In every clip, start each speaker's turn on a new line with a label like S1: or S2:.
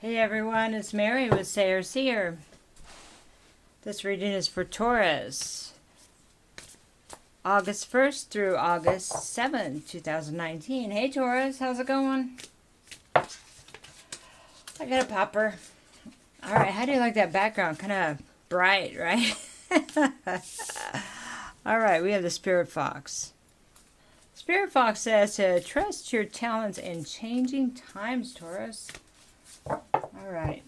S1: Hey everyone, it's Mary with Sayre, Seer. This reading is for Taurus, August 1st through August 7th, 2019. Hey Taurus, how's it going? I got a popper. Alright, how do you like that background? Kind of bright, right? Alright, we have the Spirit Fox. Spirit Fox says to trust your talents in changing times, Taurus. All right.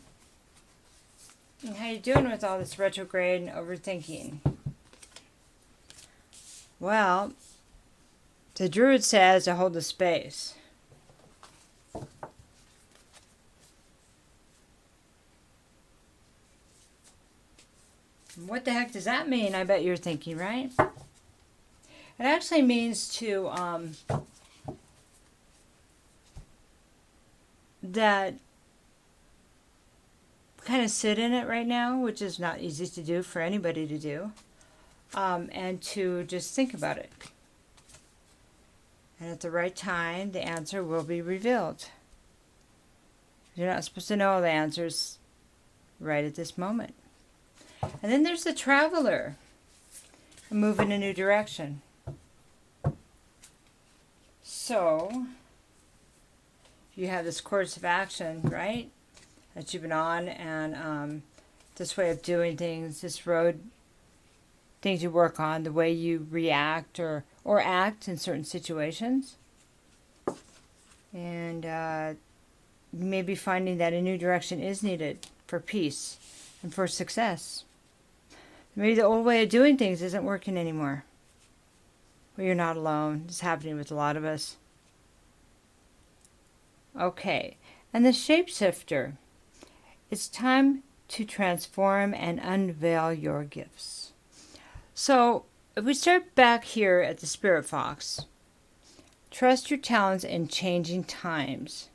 S1: And how you doing with all this retrograde and overthinking? Well, the Druid says to hold the space. What the heck does that mean? I bet you're thinking, right? It actually means to that kind of sit in it right now, which is not easy to do for anybody to do, and to just think about it. And at the right time, the answer will be revealed. You're not supposed to know all the answers right at this moment. And then there's the Traveler, a move in a new direction. So, you have this course of action, right, that you've been on, and this way of doing things, this road, things you work on, the way you react or act in certain situations. And you may be finding that a new direction is needed for peace and for success. Maybe the old way of doing things isn't working anymore. Well, you're not alone. It's happening with a lot of us. Okay, and the Shapeshifter. It's time to transform and unveil your gifts. So, if we start back here at the Spirit Fox, trust your talents in changing times.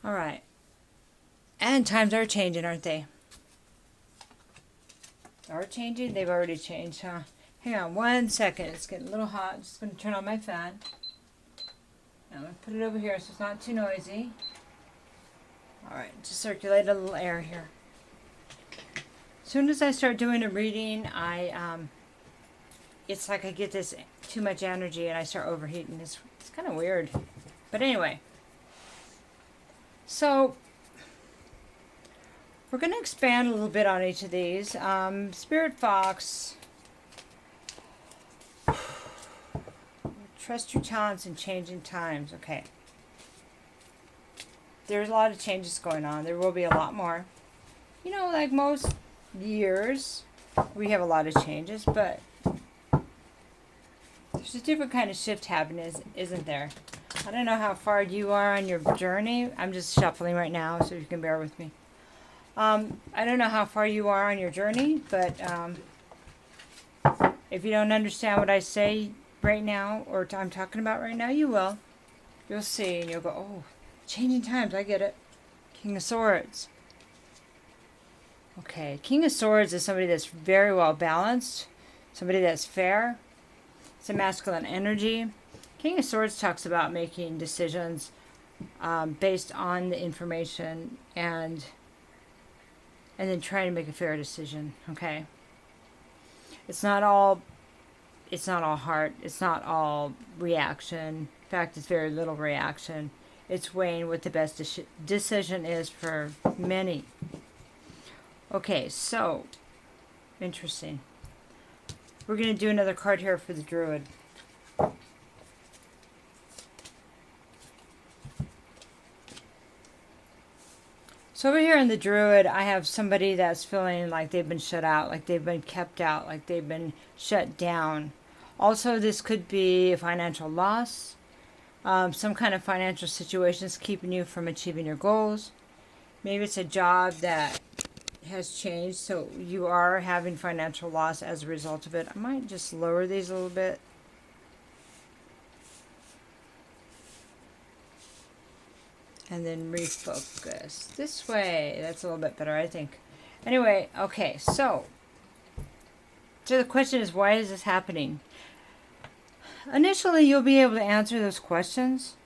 S1: All right. And times are changing, aren't they? Are changing? They've already changed, huh? Hang on one second. It's getting a little hot. I'm just going to turn on my fan. I'm going to put it over here so it's not too noisy. Alright, just circulate a little air here. As soon as I start doing a reading, it's like I get this too much energy and I start overheating. It's kind of weird. But anyway. So, we're going to expand a little bit on each of these. Spirit Fox. Trust your talents in changing times. Okay. There's a lot of changes going on. There will be a lot more. You know, like most years, we have a lot of changes, but there's a different kind of shift happening, isn't there? I don't know how far you are on your journey. I'm just shuffling right now, so you can bear with me. I don't know how far you are on your journey, but if you don't understand what I say right now, or I'm talking about right now, you will. You'll see, and you'll go, oh, changing times, I get it. King of Swords. Okay, King of Swords is somebody that's very well balanced, somebody that's fair. It's a masculine energy. King of Swords talks about making decisions based on the information and then trying to make a fair decision. Okay, it's not all heart. It's not all reaction. In fact, it's very little reaction. It's weighing what the best decision is for many. Okay, so, interesting. We're going to do another card here for the Druid. So over here in the Druid, I have somebody that's feeling like they've been shut out, like they've been kept out, like they've been shut down. Also, this could be a financial loss. Some kind of financial situation is keeping you from achieving your goals. Maybe it's a job that has changed, so you are having financial loss as a result of it. I might just lower these a little bit. And then refocus this way. That's a little bit better, I think. Anyway, okay, so the question is, why is this happening? Initially, you'll be able to answer those questions,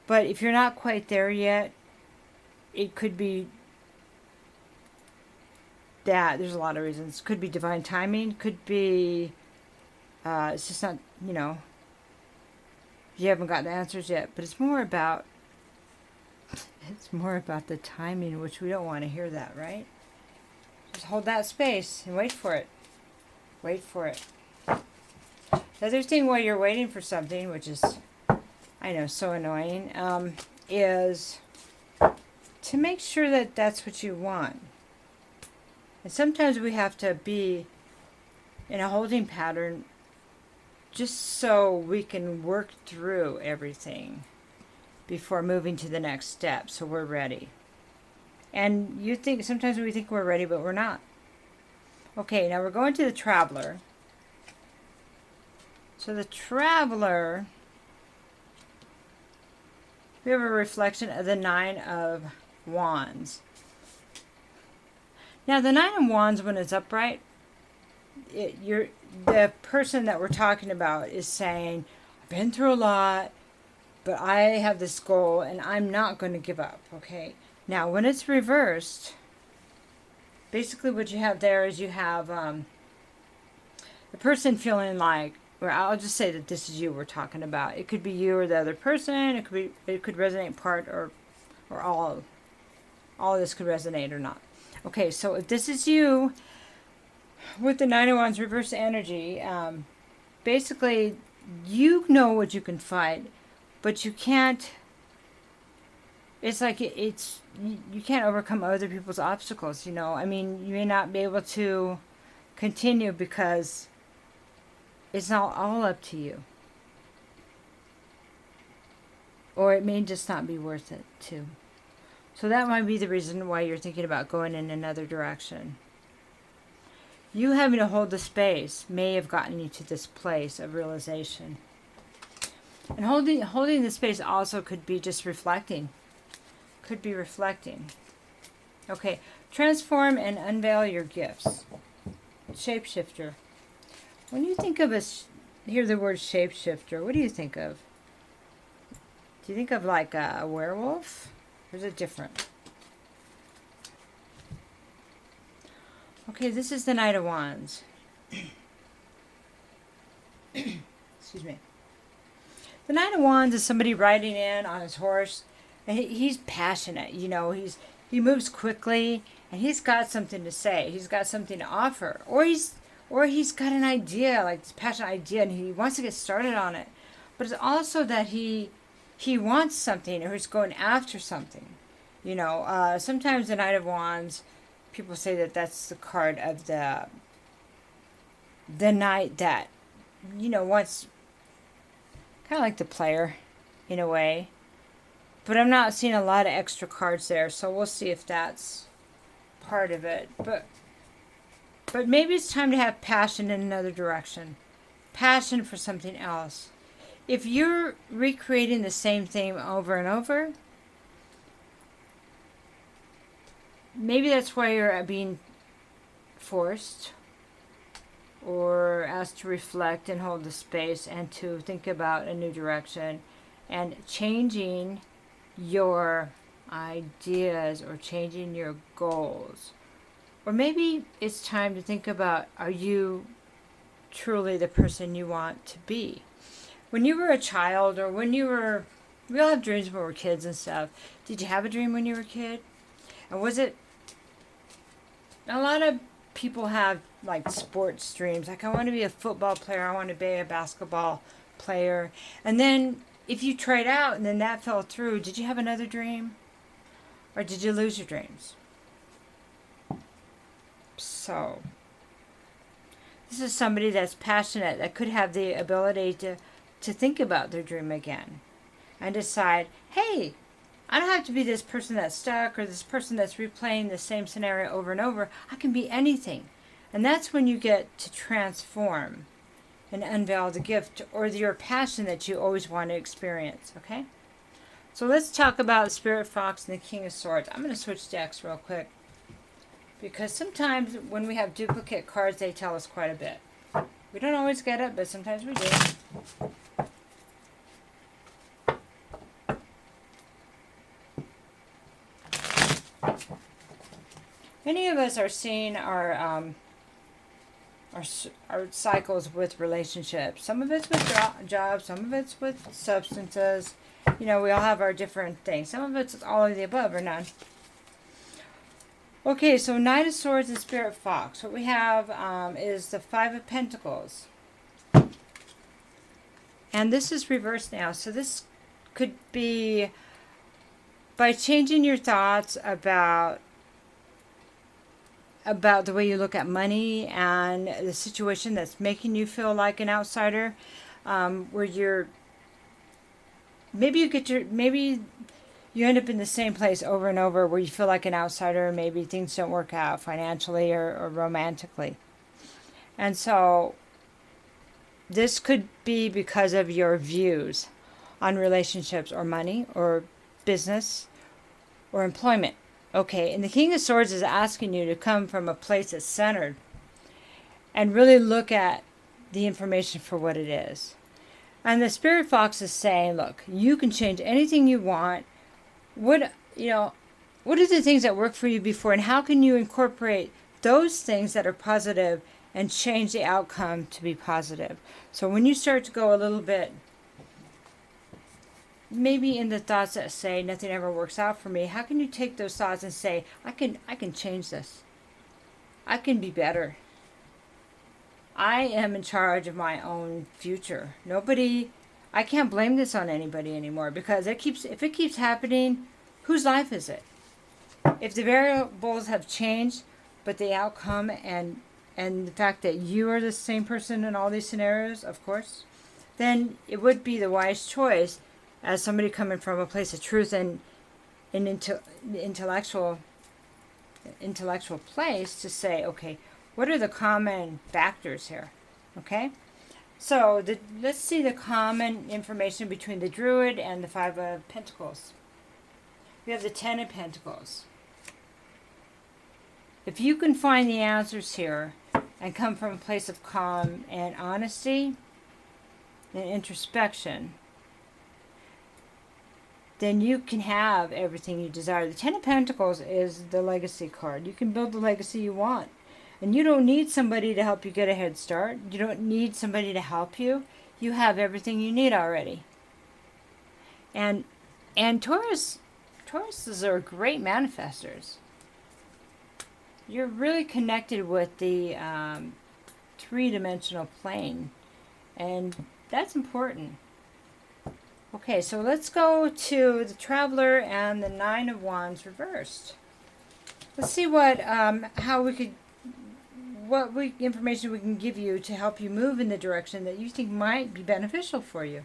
S1: but if you're not quite there yet, it could be that. There's a lot of reasons. Could be divine timing. Could be it's just not, you know, you haven't got the answers yet. But it's more about the timing, which we don't want to hear that, right? Just hold that space and wait for it. Wait for it. The other thing while you're waiting for something, which is, I know, so annoying, is to make sure that that's what you want. And sometimes we have to be in a holding pattern just so we can work through everything before moving to the next step, so we're ready. And you think, sometimes we think we're ready, but we're not. Okay, now we're going to the Traveler. So the Traveler, we have a reflection of the Nine of Wands. Now the Nine of Wands, when it's upright, the person that we're talking about is saying, I've been through a lot, but I have this goal and I'm not going to give up, okay? Now when it's reversed, basically what you have there is you have the person feeling like, or I'll just say that this is you we're talking about. It could be you or the other person. It could resonate part or all. All of this could resonate or not. Okay, so if this is you with the Nine of Wands reverse energy, basically you know what you can fight, but you can't. It's like you can't overcome other people's obstacles. You know, I mean, you may not be able to continue because it's not all up to you. Or it may just not be worth it, too. So that might be the reason why you're thinking about going in another direction. You having to hold the space may have gotten you to this place of realization. And holding the space also could be just reflecting. Could be reflecting. Okay, transform and unveil your gifts. Shapeshifter. When you think of hear the word shapeshifter, what do you think of? Do you think of like a werewolf? Or is it different? Okay, this is the Knight of Wands. Excuse me. The Knight of Wands is somebody riding in on his horse, and he's passionate. You know, he moves quickly, and he's got something to say. He's got something to offer, or he's got an idea, like this passionate idea, and he wants to get started on it. But it's also that he wants something, or he's going after something. You know, sometimes the Knight of Wands, people say that that's the card of the knight that, you know, wants, kind of like the player, in a way. But I'm not seeing a lot of extra cards there, so we'll see if that's part of it. But maybe it's time to have passion in another direction. Passion for something else. If you're recreating the same thing over and over, maybe that's why you're being forced or asked to reflect and hold the space and to think about a new direction and changing your ideas or changing your goals. Or maybe it's time to think about, are you truly the person you want to be? When you were a child, or when you were, we all have dreams when we're kids and stuff. Did you have a dream when you were a kid? And was it, a lot of people have like sports dreams. Like, I want to be a football player. I want to be a basketball player. And then if you tried out and then that fell through, did you have another dream? Or did you lose your dreams? So, this is somebody that's passionate, that could have the ability to think about their dream again. And decide, hey, I don't have to be this person that's stuck or this person that's replaying the same scenario over and over. I can be anything. And that's when you get to transform and unveil the gift or your passion that you always want to experience, okay? So let's talk about Spirit Fox and the King of Swords. I'm going to switch decks real quick, because sometimes when we have duplicate cards, they tell us quite a bit. We don't always get it, but sometimes we do. Many of us are seeing our cycles with relationships. Some of it's with jobs, some of it's with substances. You know, we all have our different things. Some of it's all of the above or none. Okay, so Knight of Swords and Spirit Fox. What we have is the Five of Pentacles. And this is reversed now. So this could be by changing your thoughts about the way you look at money and the situation that's making you feel like an outsider, where you're maybe you end up in the same place over and over where you feel like an outsider. Maybe things don't work out financially or romantically, and so this could be because of your views on relationships or money or business or employment. Okay, and the King of Swords is asking you to come from a place that's centered and really look at the information for what it is. And the Spirit Fox is saying, look, you can change anything you want. What are the things that worked for you before, and how can you incorporate those things that are positive and change the outcome to be positive? So when you start to go a little bit maybe in the thoughts that say nothing ever works out for me, how can you take those thoughts and say, I can change this. I can be better. I am in charge of my own future. I can't blame this on anybody anymore, because if it keeps happening, whose life is it? If the variables have changed, but the outcome and the fact that you are the same person in all these scenarios, of course, then it would be the wise choice as somebody coming from a place of truth and into the intellectual place to say, okay, what are the common factors here? Okay, so let's see the common information between the Druid and the Five of Pentacles. We have the Ten of Pentacles. If you can find the answers here and come from a place of calm and honesty and introspection, then you can have everything you desire. The Ten of Pentacles is the legacy card. You can build the legacy you want. And you don't need somebody to help you get a head start. You don't need somebody to help you. You have everything you need already. And Tauruses are great manifestors. You're really connected with the three-dimensional plane. And that's important. Okay, so let's go to the Traveler and the Nine of Wands reversed. Let's see what information we can give you to help you move in the direction that you think might be beneficial for you.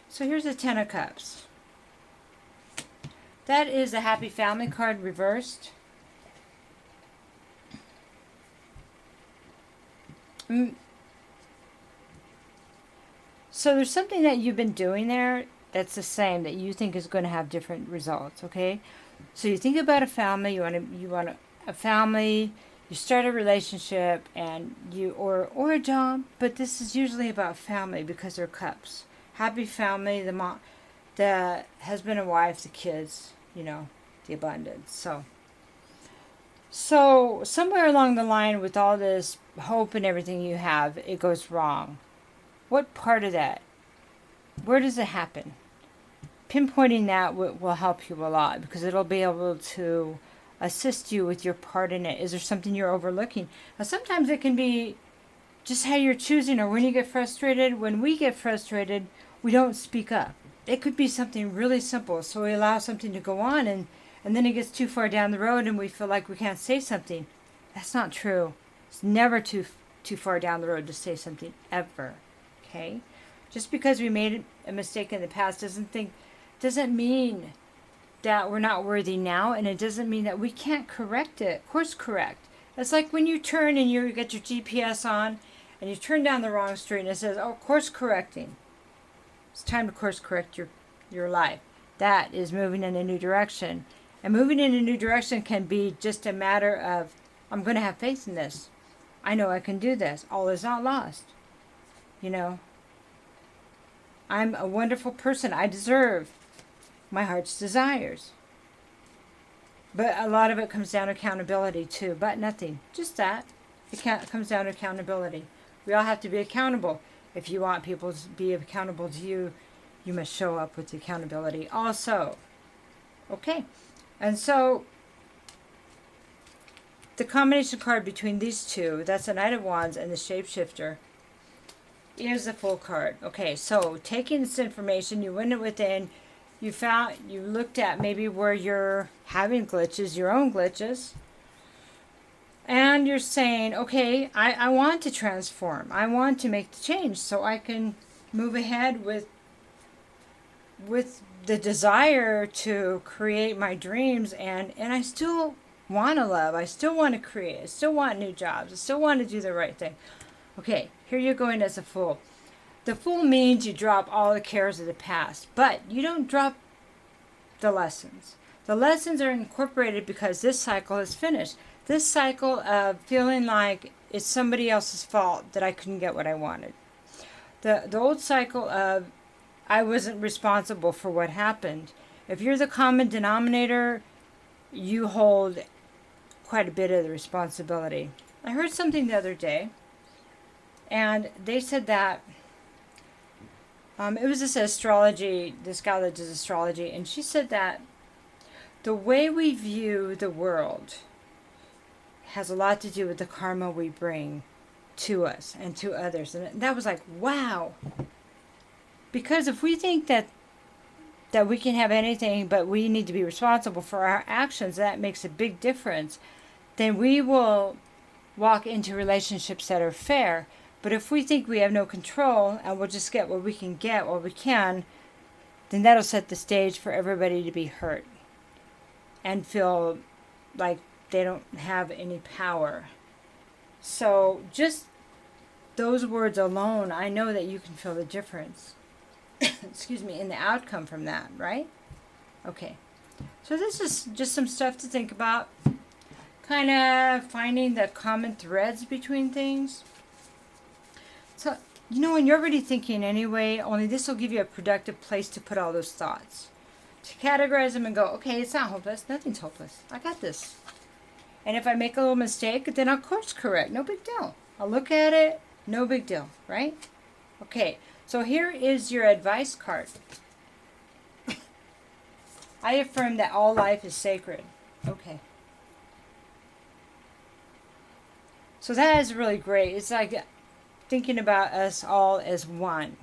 S1: So here's the Ten of Cups. That is a Happy Family card reversed. So there's something that you've been doing there that's the same, that you think is going to have different results, okay? So you think about a family, you want a family, you start a relationship, and or a job, but this is usually about family because they're cups. Happy family, the husband and wife, the kids, the abundance. So somewhere along the line with all this hope and everything you have, it goes wrong. What part of that? Where does it happen? Pinpointing that will help you a lot, because it'll be able to assist you with your part in it. Is there something you're overlooking? Now, sometimes it can be just how you're choosing, or when you get frustrated. When we get frustrated, we don't speak up. It could be something really simple, so we allow something to go on, and then it gets too far down the road and we feel like we can't say something. That's not true. It's never too far down the road to say something, ever. Okay? Just because we made a mistake in the past doesn't mean that we're not worthy now, and it doesn't mean that we can't correct it. Course correct. It's like when you turn and you get your GPS on and you turn down the wrong street and it says, oh, course correcting. It's time to course correct your life. That is moving in a new direction. And moving in a new direction can be just a matter of, I'm going to have faith in this. I know I can do this. All is not lost. I'm a wonderful person. I deserve my heart's desires. But a lot of it comes down to accountability too. But nothing. Just that. It comes down to accountability. We all have to be accountable. If you want people to be accountable to you, you must show up with the accountability also. Okay. And so the combination card between these two, that's the Knight of Wands and the Shapeshifter, is the Fool card. Okay, so taking this information, you went within, you looked at maybe where you're having glitches, your own glitches, and you're saying, okay, I want to transform. I want to make the change so I can move ahead with the desire to create my dreams, and I still want to love. I still want to create. I still want new jobs. I still want to do the right thing. Okay, here you're going as a Fool. The Fool means you drop all the cares of the past, but you don't drop the lessons. The lessons are incorporated because this cycle is finished. This cycle of feeling like it's somebody else's fault that I couldn't get what I wanted. The old cycle of I wasn't responsible for what happened. If you're the common denominator, you hold quite a bit of the responsibility. I heard something the other day, and they said that it was this gal that does astrology, and she said that the way we view the world has a lot to do with the karma we bring to us and to others. And that was like, wow. Because if we think that we can have anything, but we need to be responsible for our actions, that makes a big difference, then we will walk into relationships that are fair. But if we think we have no control and we'll just get what we can get while we can, then that'll set the stage for everybody to be hurt and feel like they don't have any power. So just those words alone, I know that you can feel the difference. Excuse me, in the outcome from that, right? Okay. So this is just some stuff to think about. Kind of finding the common threads between things. So, when you're already thinking anyway, only this will give you a productive place to put all those thoughts. To categorize them and go, okay, it's not hopeless. Nothing's hopeless. I got this. And if I make a little mistake, then I'll course correct. No big deal. I'll look at it. No big deal, right? Okay, so here is your advice card. I affirm that all life is sacred. Okay. So that is really great. It's like thinking about us all as one.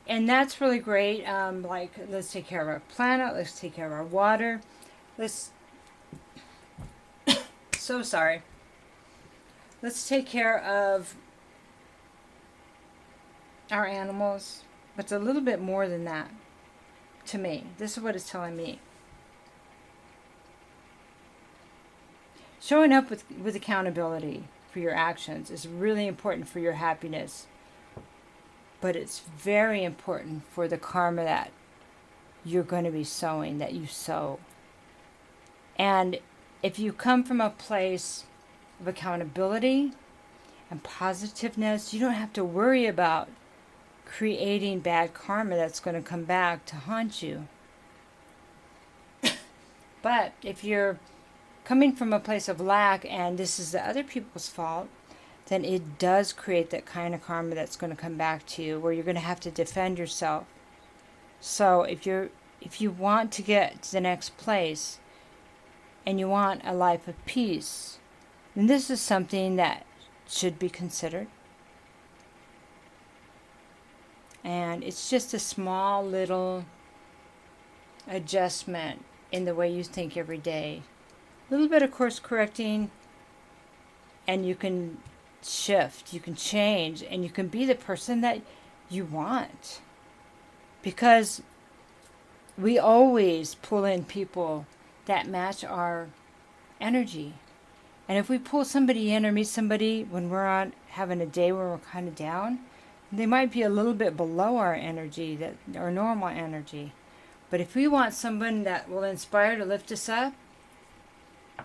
S1: And that's really great. Like, let's take care of our planet. Let's take care of our water. So sorry. Let's take care of our animals. But it's a little bit more than that to me. This is what it's telling me. Showing up with accountability for your actions is really important for your happiness. But it's very important for the karma that you're going to be sowing, that you sow. And if you come from a place of accountability and positiveness, you don't have to worry about creating bad karma that's going to come back to haunt you. But if you're coming from a place of lack and this is the other people's fault, then it does create that kind of karma that's going to come back to you where you're going to have to defend yourself. So if you want to get to the next place and you want a life of peace, then this is something that should be considered. And it's just a small little adjustment in the way you think every day. A little bit of course correcting, and you can shift, you can change, and you can be the person that you want. Because we always pull in people that match our energy. And if we pull somebody in or meet somebody when we're having a day where we're kind of down, they might be a little bit below our energy, our normal energy. But if we want someone that will inspire to lift us up,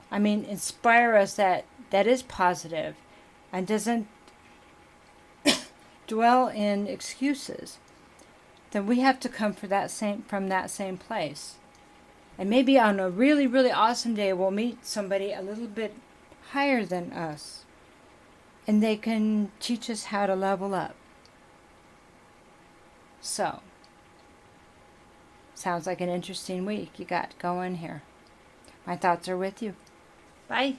S1: inspire us that is positive and doesn't dwell in excuses, then we have to come from that same place. And maybe on a really, really awesome day, we'll meet somebody a little bit higher than us. And they can teach us how to level up. So, sounds like an interesting week you got going here. My thoughts are with you. Bye.